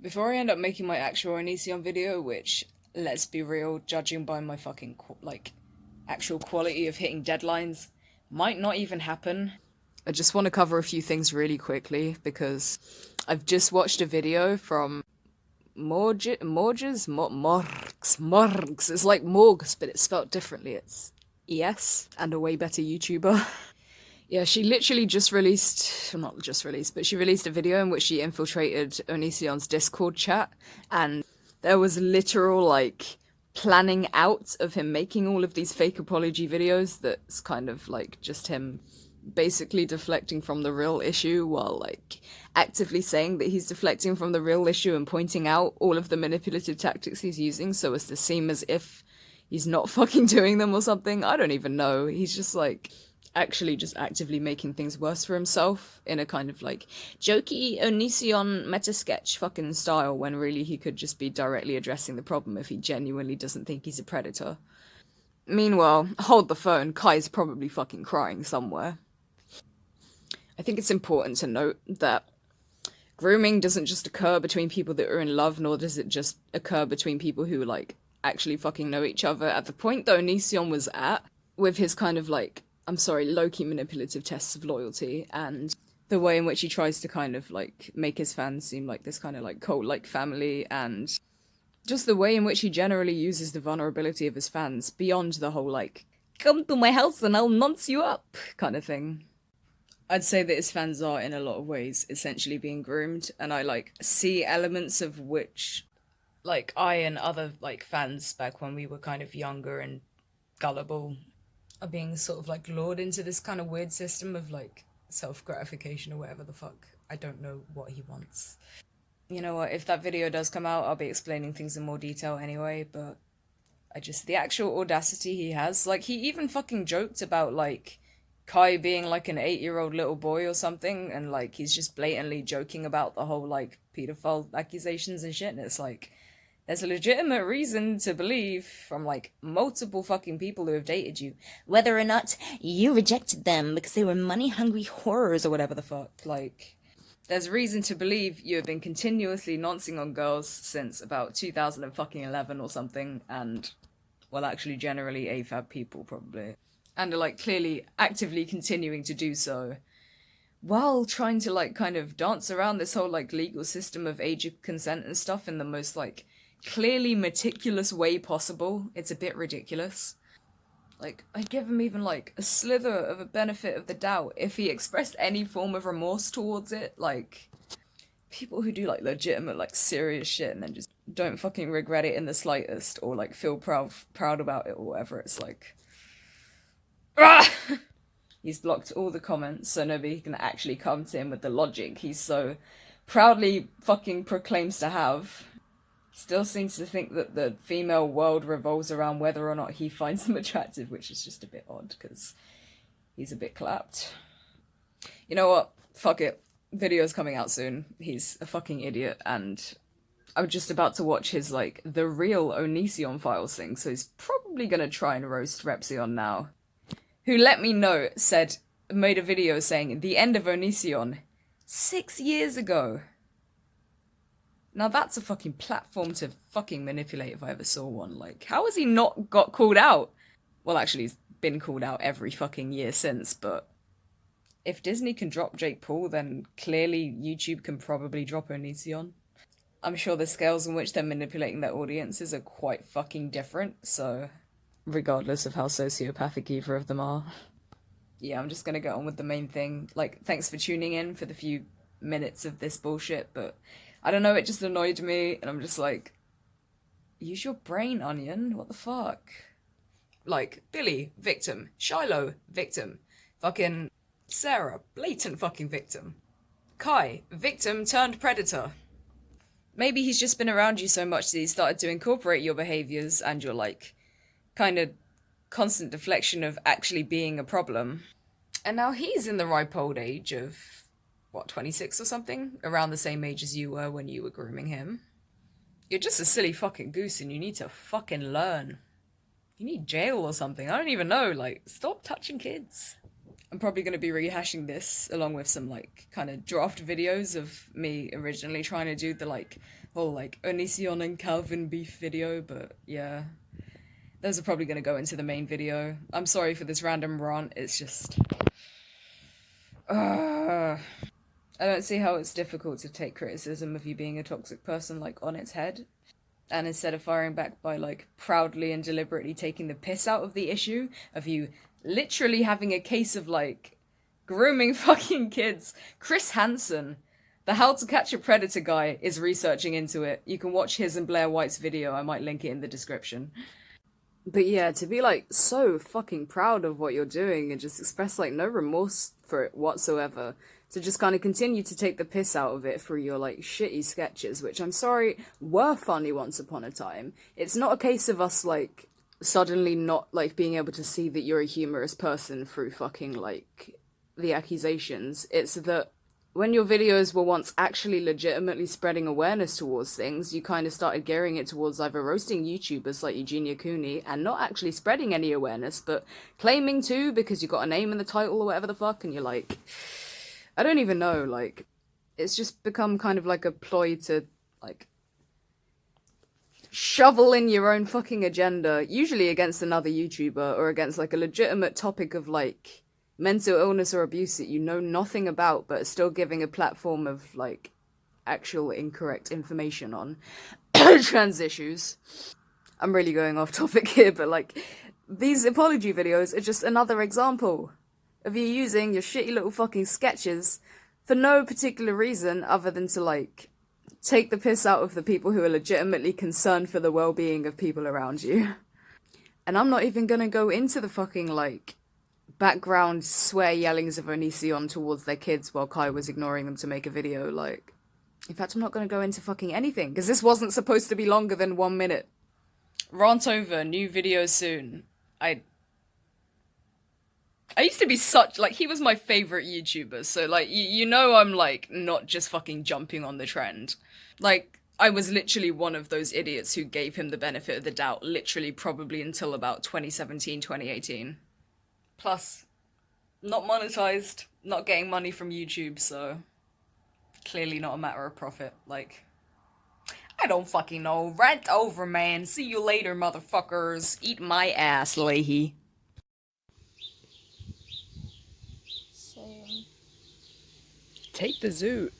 Before I end up making my actual oNiSiOn video, which, let's be real, judging by my fucking, actual quality of hitting deadlines, might not even happen. I just want to cover a few things really quickly, because I've just watched a video from Morgs. It's like Morgs, but it's spelled differently. It's ES, and a way better YouTuber. Yeah, she literally just released, well, not just released, but she released a video in which she infiltrated oNiSiOn's Discord chat, and there was literal, like, planning out of him making all of these fake apology videos that's kind of, like, just him basically deflecting from the real issue while, like, actively saying that he's deflecting from the real issue and pointing out all of the manipulative tactics he's using so as to seem as if he's not fucking doing them or something. I don't even know. He's just, like, actually just actively making things worse for himself in a kind of like jokey oNiSiOn meta sketch fucking style, when really he could just be directly addressing the problem if he genuinely doesn't think he's a predator. Meanwhile, hold the phone, Kai's probably fucking crying somewhere. I think it's important to note that grooming doesn't just occur between people that are in love, nor does it just occur between people who like actually fucking know each other. At the point that oNiSiOn was at with his kind of like, I'm sorry, low-key manipulative tests of loyalty, and the way in which he tries to kind of, like, make his fans seem like this kind of, like, cult-like family, and just the way in which he generally uses the vulnerability of his fans beyond the whole, like, come to my house and I'll nonce you up kind of thing. I'd say that his fans are, in a lot of ways, essentially being groomed, and I, like, see elements of which, like, I and other, like, fans back when we were kind of younger and gullible are being sort of like lured into this kind of weird system of like self-gratification or whatever the fuck. I don't know what he wants. You know what, if that video does come out, I'll be explaining things in more detail anyway, but the actual audacity he has, like, he even fucking joked about like Kai being like an 8-year-old little boy or something, and like he's just blatantly joking about the whole like pedophile accusations and shit, and it's like, there's a legitimate reason to believe from, like, multiple fucking people who have dated you, whether or not you rejected them because they were money-hungry whores or whatever the fuck. Like, there's reason to believe you have been continuously noncing on girls since about 2011 or something, and, well, actually generally AFAB people, probably. And are, like, clearly actively continuing to do so, while trying to, like, kind of dance around this whole, like, legal system of age of consent and stuff in the most, like, clearly meticulous way possible. It's a bit ridiculous. Like, I'd give him even like a slither of a benefit of the doubt if he expressed any form of remorse towards it. Like, people who do like legitimate like serious shit and then just don't fucking regret it in the slightest, or like feel proud about it or whatever, it's like, ah! He's blocked all the comments so nobody can actually come to him with the logic he's so proudly fucking proclaims to have. Still seems to think that the female world revolves around whether or not he finds them attractive, which is just a bit odd, because he's a bit clapped. You know what? Fuck it. Video's coming out soon. He's a fucking idiot, and I'm just about to watch his, like, the real oNiSiOn files thing, so he's probably gonna try and roast rAnT now. Who, let me know, made a video saying, the end of oNiSiOn 6 years ago. Now that's a fucking platform to fucking manipulate if I ever saw one. Like, how has he not got called out? Well, actually, he's been called out every fucking year since, but if Disney can drop Jake Paul, then clearly YouTube can probably drop oNiSiOn. I'm sure the scales in which they're manipulating their audiences are quite fucking different, so regardless of how sociopathic either of them are. Yeah, I'm just gonna get on with the main thing. Like, thanks for tuning in for the few minutes of this bullshit, but I don't know, it just annoyed me, and I'm just like, use your brain, Onion, what the fuck? Like, Billy, victim. Shiloh, victim. Fucking Sarah, blatant fucking victim. Kai, victim turned predator. Maybe he's just been around you so much that he started to incorporate your behaviors and your, like, kind of constant deflection of actually being a problem. And now he's in the ripe old age of, what, 26 or something? Around the same age as you were when you were grooming him. You're just a silly fucking goose and you need to fucking learn. You need jail or something. I don't even know. Like, stop touching kids. I'm probably going to be rehashing this along with some like kind of draft videos of me originally trying to do the like whole like oNiSiOn and Calvin beef video, but yeah, those are probably going to go into the main video. I'm sorry for this random rant, it's just I don't see how it's difficult to take criticism of you being a toxic person like on its head, and instead of firing back by like proudly and deliberately taking the piss out of the issue of you literally having a case of like grooming fucking kids. Chris Hansen, the How to Catch a Predator guy, is researching into it. You can watch his and Blair White's video. I might link it in the description. But yeah, to be like so fucking proud of what you're doing and just express like no remorse for it whatsoever, to just kind of continue to take the piss out of it through your like shitty sketches, which I'm sorry were funny once upon a time. It's not a case of us like suddenly not like being able to see that you're a humorous person through fucking like the accusations. It's that when your videos were once actually legitimately spreading awareness towards things, you kind of started gearing it towards either roasting YouTubers like Eugenia Cooney and not actually spreading any awareness, but claiming to because you got a name in the title or whatever the fuck, and you're like, I don't even know, like, it's just become kind of like a ploy to, like, shovel in your own fucking agenda, usually against another YouTuber or against, like, a legitimate topic of, like, mental illness or abuse that you know nothing about, but still giving a platform of, like, actual incorrect information on trans issues. I'm really going off topic here, but, like, these apology videos are just another example of you using your shitty little fucking sketches for no particular reason other than to, like, take the piss out of the people who are legitimately concerned for the well-being of people around you. And I'm not even gonna go into the fucking, like, background swear yellings of oNiSiOn towards their kids while Kai was ignoring them to make a video, like... In fact, I'm not gonna go into fucking anything, because this wasn't supposed to be longer than 1 minute. Rant over, new video soon. I used to be such, like, he was my favorite YouTuber, so, like, you know I'm, like, not just fucking jumping on the trend. Like, I was literally one of those idiots who gave him the benefit of the doubt, literally probably until about 2017, 2018. Plus, not monetized, not getting money from YouTube, so clearly not a matter of profit. Like, I don't fucking know. Rant over, man. See you later, motherfuckers. Eat my ass, Leafy. Same. Take the zoot.